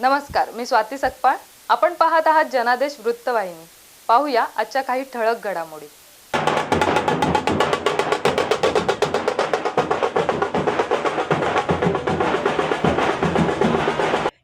नमस्कार, मी स्वाती सकपाळ. आपण पाहत आहात जनादेश वृत्तवाहिनी. पाहूया आजच्या काही ठळक घडामोडी.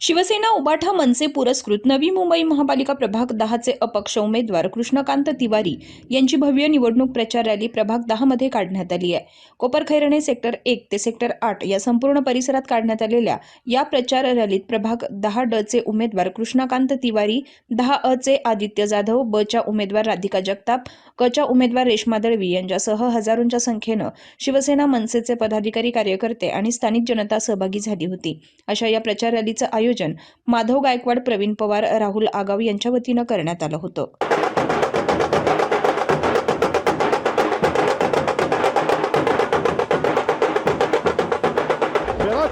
शिवसेना उबाठा मनसे पुरस्कृत नवी मुंबई महापालिका प्रभाग 10 चे अपक्ष उमेदवार कृष्णकांत तिवारी यांची भव्य निवडणूक प्रचार रॅली प्रभाग 10 मध्ये काढण्यात आली आहे. कोपरखैरणे सेक्टर 1 ते सेक्टर 8 या संपूर्ण परिसरात काढण्यात आलेल्या या प्रचार रॅलीत प्रभाग 10 ड चे उमेदवार कृष्णकांत तिवारी, 10 अ चे आदित्य जाधव, ब च्या उमेदवार राधिका जगताप, क च्या उमेदवार रेश्मा दळवी यांच्यासह हजारोंच्या संख्येनं शिवसेना मनसेचे पदाधिकारी, कार्यकर्ते आणि स्थानिक जनता सहभागी झाली होती. अशा या प्रचार रॅलीचं आयोजन माधव गायकवाड, प्रवीण पवार, राहुल आगाव यांच्या वतीनं करण्यात आलं होतं.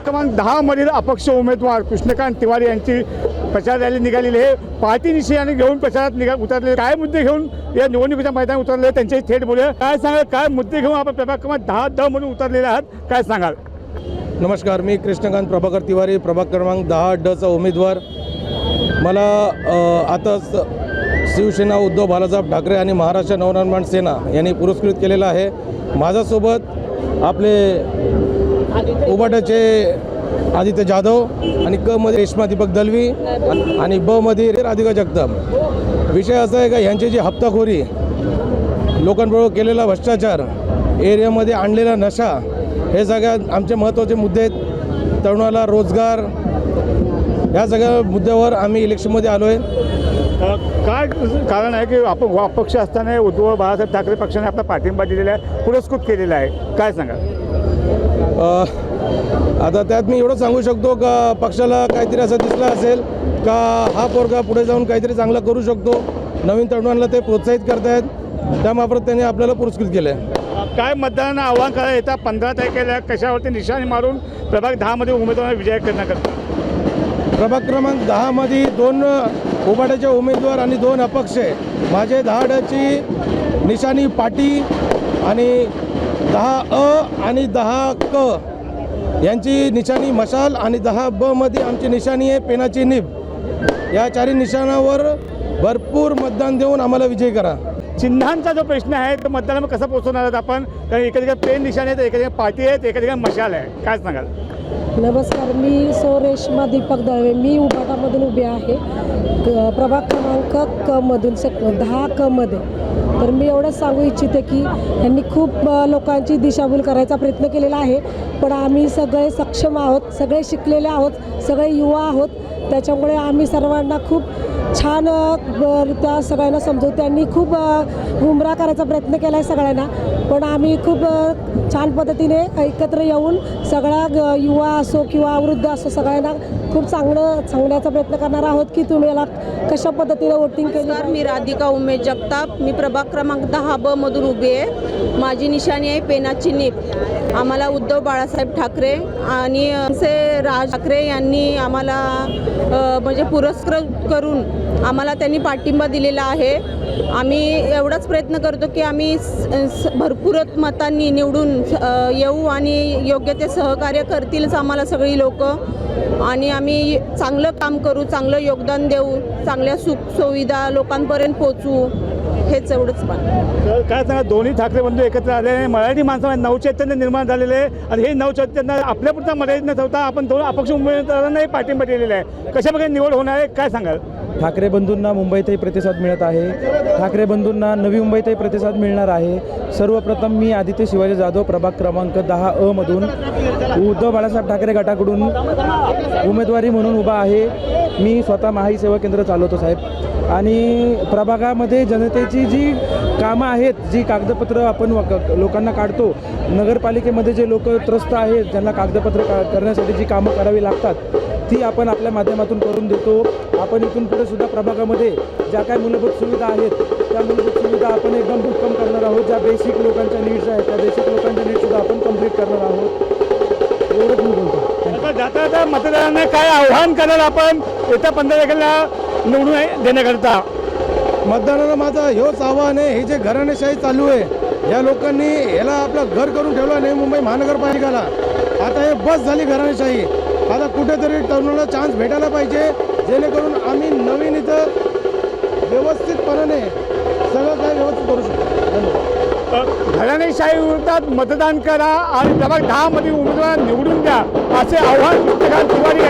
क्रमांक 10 मधील अपक्ष उमेदवार कृष्णकांत तिवारी यांची प्रचार रॅली निघालेली आहे. पार्टी निश्चयाने घेऊन प्रचारात उतरले. काय मुद्दे घेऊन या निवडणुकीच्या मैदानात उतरले त्यांच्याशी थेट बोलूया. काय सांगाल, काय मुद्दे घेऊन आपण प्रभाग क्रमांक 10 म्हणून उतरलेले आहात, काय सांगाल? नमस्कार, मी कृष्णकांत प्रभाकर तिवारी, प्रभाग क्रमांक 10 ड चा उमेदवार. मला आता शिवसेना उद्धव बाळासाहेब ठाकरे आणि महाराष्ट्र नवनिर्माण सेना यांनी पुरस्कृत केलेला आहे. माझ्यासोबत आपले उबाटाचे आदित्य जाधव आणि क मध्ये रेश्मा दीपक दळवी आणि ब मध्ये राधिका जगताप. विषय असा आहे का, यांची जी हप्ताखोरी, लोकांबरोबर केलेला भ्रष्टाचार, एरियामध्ये आणलेला नशा, हे सगळ्यात आमचे महत्त्वाचे मुद्दे आहेत. तरुणाला रोजगार, या सगळ्या मुद्द्यावर आम्ही इलेक्शनमध्ये आलो आहे. काय कारण आहे की आपण अपक्ष असताना उद्धव बाळासाहेब ठाकरे पक्षाने आपला पाठिंबा दिलेला आहे, पुरस्कृत केलेला आहे, काय सांगाल? आता त्यात मी एवढं सांगू शकतो का पक्षाला काहीतरी असं दिसलं असेल का हा पोरगा पुढे जाऊन काहीतरी चांगलं करू शकतो, नवीन तरुणांना ते प्रोत्साहित करतायत, त्यामार्फत त्यांनी आपल्याला पुरस्कृत केलं आहे. काय मतदारांना आव्हान करायला येतात 15 तारखेला कशावरती निशाणी मारून प्रभाग 10 मध्ये उमेदवारांना विजय करण्याकरता? प्रभाग क्रमांक 10 मध्ये 2 उबाटाचे उमेदवार आणि 2 अपक्ष आहे. माझे 10 ड ची निशाणी पाटी आणि 10 अ आणि 10 क यांची निशाणी मशाल आणि 10 ब मध्ये आमची निशाणी आहे पेनाची निब. या चारही निशाणावर भरपूर मतदान देऊन आम्हाला विजयी करा. चिन्हांचा जो प्रश्न आहे तो मतदारांना कसा पोहोचवणार आहात आपण? कारण एका ठिकाणी पेन निशाणी आहेत, एका ठिकाणी पाटी आहेत, एका ठिकाणी मशाल आहे, काय सांगाल? नमस्कार, मी सौ रेश्मा दीपक दळवे, मी उबाटामधून उभे आहे, प्रभाग क्रमांक क मधून 10 क मध्ये. तर मी एवढंच सांगू इच्छिते की यांनी खूप लोकांची दिशाभूल करायचा प्रयत्न केलेला आहे, पण आम्ही सगळे सक्षम आहोत, सगळे शिकलेले आहोत, सगळे युवा आहोत, त्याच्यामुळे आम्ही सर्वांना खूप छान त्या सगळ्यांना समजू. त्यांनी खूप गुमराह करायचा प्रयत्न केला आहे सगळ्यांना, पण आम्ही खूप छान पद्धतीने एकत्र येऊन सगळ्या युवा असो किंवा वृद्ध असो सगळ्यांना खूप चांगलं सांगण्याचा प्रयत्न करणार आहोत की तुम्ही याला कशा पद्धतीने वोटिंग केली. मी राधिका उमेश जगताप, मी प्रभाग क्रमांक 10 ब मधून उभी आहे. माझी निशाणी आहे पेनाची नीप. आम्हाला उद्धव बाळासाहेब ठाकरे आणि राज ठाकरे यांनी आम्हाला म्हणजे पुरस्कृत करून आम्हाला त्यांनी पाठिंबा दिलेला आहे. आम्ही एवढाच प्रयत्न करतो की आम्ही भरपूर मतांनी निवडून येऊ आणि योग्य ते सहकार्य करतीलच आम्हाला सगळी लोक, आणि आम्ही चांगलं काम करू, चांगलं योगदान देऊ, चांगल्या सुखसुविधा लोकांपर्यंत पोचवू, हेच एवढंच पण. काय सांगा, दोन्ही ठाकरे बंधू एकत्र आले, मराठी माणसामध्ये नवचैतन्य निर्माण झालेले आहे आणि हे नवचैतन्य आपल्यापुरता मर्यादित न ठेवता आपण 2 अपक्ष उमेदवारांनाही पाठिंबा दिलेला आहे. कशा प्रकारे निवड होणार आहे, काय सांगाल? ठाकरे बंधूंना मुंबईतही प्रतिसाद मिळत आहे, ठाकरे बंधूंना नवी मुंबईतही प्रतिसाद मिळणार आहे. सर्वप्रथम मी आदित्य शिवाजी जाधव, प्रभाग क्रमांक 10 अ मधून उद्धव बाळासाहेब ठाकरे गटाकडून उमेदवारी म्हणून उभा आहे. मी स्वतः महाई सेवा केंद्र चालवतो साहेब, आणि प्रभागामध्ये जनतेची जी कामं आहेत, जी कागदपत्र आपण लोकांना काढतो, नगरपालिकेमध्ये जे लोक त्रस्त आहेत ज्यांना कागदपत्र करण्यासाठी जी कामं करावी लागतात ती आपण आपल्या माध्यमातून करून देतो. आपण इथून पुढे सुद्धा प्रभागामध्ये ज्या काय मूलभूत सुविधा आहेत त्या मूलभूत सुविधा आपण एकदम भक्कम करणार आहोत. ज्या बेसिक लोकांच्या नीड्स आहेत त्या बेसिक लोकांच्या नीड्ससुद्धा आपण कंप्लीट करणार आहोत. एवढंच मी बोलतो. जाता जाता मतदारांना काय आव्हान कराल आपण येत्या 15 तारखेला निवडून देण्याकरता? मतदारांना माझं हेच आव्हान आहे, हे जे घराणेशाही चालू आहे या लोकांनी याला आपलं घर करून ठेवलं नाही मुंबई महानगरपालिकाला. आता हे बस झाली घराणेशाही. आता कुठेतरी तरुणाला चान्स भेटायला पाहिजे, जेणेकरून आम्ही नवीन इथं व्यवस्थितपणाने सगळं काही व्यवस्थित करू शकतो. धन्यवाद. घराणेशाही विरोधात मतदान करा आणि प्रभाग 10 मधील उमेदवार निवडून द्या असे आव्हान कृष्णकांत तिवारी